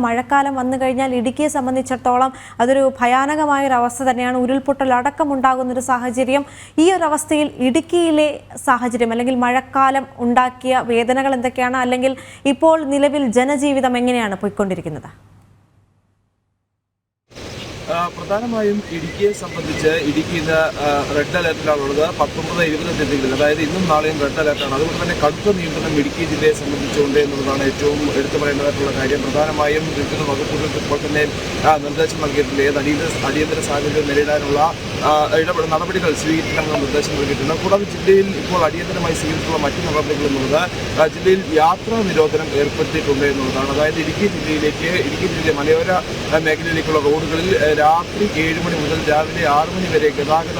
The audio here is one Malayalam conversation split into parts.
മഴക്കാലം വന്നു കഴിഞ്ഞാൽ ഇടുക്കിയെ സംബന്ധിച്ചിടത്തോളം അതൊരു ഭയാനകമായ ഒരു അവസ്ഥ തന്നെയാണ്. ഉരുൾപൊട്ടൽ അടക്കമുണ്ടാകുന്ന ഒരു സാഹചര്യം. ഈ ഒരു അവസ്ഥയിൽ ഇടുക്കിയിലെ സാഹചര്യം അല്ലെങ്കിൽ മഴക്കാലം ഉണ്ടാക്കിയ വേദനകൾ എന്തൊക്കെയാണ്? അല്ലെങ്കിൽ ഇപ്പോൾ നിലവിൽ ജനജീവിതം എങ്ങനെയാണ് പോയിക്കൊണ്ടിരിക്കുന്നത്? പ്രധാനമായും ഇടുക്കിയെ സംബന്ധിച്ച് ഇടുക്കി ഇന്ന് റെഡ് അലർട്ടിലാണുള്ളത്. 19, 20 ജില്ലകളിൽ, അതായത് ഇന്നും നാളെയും റെഡ് അലർട്ടാണ്. അതുകൊണ്ട് തന്നെ കടുത്ത നിയന്ത്രണം ഇടുക്കി ജില്ലയെ സംബന്ധിച്ചുകൊണ്ട് എന്നുള്ളതാണ് ഏറ്റവും എടുത്തു പറയേണ്ടതായിട്ടുള്ള കാര്യം. പ്രധാനമായും വിവിധ വകുപ്പുകൾക്ക് ഇപ്പോൾ തന്നെ നിർദ്ദേശം നൽകിയിട്ടുണ്ട്. ഏത് അടിയന്തര സാഹചര്യം നേരിടാനുള്ള നടപടികൾ സ്വീകരിക്കണമെന്ന നിർദ്ദേശം നൽകിയിട്ടുണ്ട്. കൂടാതെ ജില്ലയിൽ ഇപ്പോൾ അടിയന്തരമായി സ്വീകരിച്ചിട്ടുള്ള മറ്റു നടപടികൾ എന്നുള്ളത് ജില്ലയിൽ യാത്രാ നിരോധനം ഏർപ്പെടുത്തിയിട്ടുണ്ട് എന്നുള്ളതാണ്. അതായത് ഇടുക്കി ജില്ലയിലെ മലയോര മേഖലയിലേക്കുള്ള റോഡുകളിൽ രാത്രി 7 മണി മുതൽ രാവിലെ 6 മണി വരെ ഗതാഗത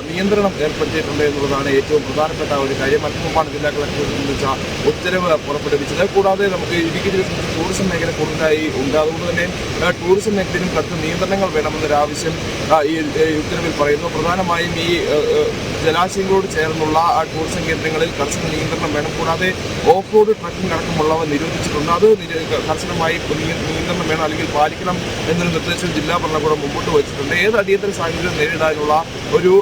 നിയന്ത്രണം ഏർപ്പെടുത്തിയിട്ടുണ്ട് എന്നുള്ളതാണ് ഏറ്റവും പ്രധാനപ്പെട്ട ഒരു കാര്യം. മറ്റു മുമ്പാണ് ജില്ലാ കളക്ടറെ സംബന്ധിച്ച ഉത്തരവ് പുറപ്പെടുവിച്ചത്. കൂടാതെ നമുക്ക് ഇടുക്കി ജില്ലയെ സംബന്ധിച്ച് ടൂറിസം മേഖല കൂടുതലായി ഉണ്ട്. അതുകൊണ്ട് തന്നെ ടൂറിസം മേഖലയിലും കടുത്ത നിയന്ത്രണങ്ങൾ വേണമെന്നൊരാവശ്യം ഈ ഉത്തരവിൽ പറയുന്നു. പ്രധാനമായും ഈ ജലാശയങ്ങളോട് ചേർന്നുള്ള ടൂറിസം കേന്ദ്രങ്ങളിൽ കർശന നിയന്ത്രണം വേണം. കൂടാതെ ഓഫ് റോഡ് ട്രക്കിംഗ് അടക്കമുള്ളവ നിരോധിച്ചിട്ടുണ്ട്. അത് കർശനമായി നിയന്ത്രണം വേണം, അല്ലെങ്കിൽ പാലിക്കണം എന്നൊരു നിർദ്ദേശം ജില്ലാ ഭരണകൂടം മുമ്പോട്ട് വച്ചിട്ടുണ്ട്. ഏത് അടിയന്തര സാഹചര്യം നേരിടാനുള്ള ഒരു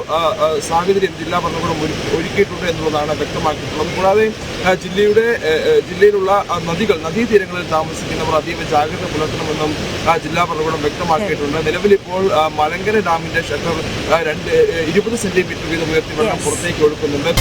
സാഹചര്യം ജില്ലാ ഭരണകൂടം ഒരുക്കിയിട്ടുണ്ട് എന്നുള്ളതാണ് വ്യക്തമാക്കിയിട്ടുള്ളത്. കൂടാതെ ജില്ലയിലുള്ള നദീതീരങ്ങളിൽ താമസിക്കുന്നവർ അതീവ ജാഗ്രത പുലർത്തണമെന്നും ജില്ലാ ഭരണകൂടം വ്യക്തമാക്കിയിട്ടുണ്ട്. നിലവിൽ ഇപ്പോൾ മലങ്കര ഡാമിന്റെ ഷട്ടർ 20 സെന്റിമീറ്റർ വീതം ഉയർത്തി വെള്ളം പുറത്തേക്ക് ഒഴുക്കുന്നുണ്ട്.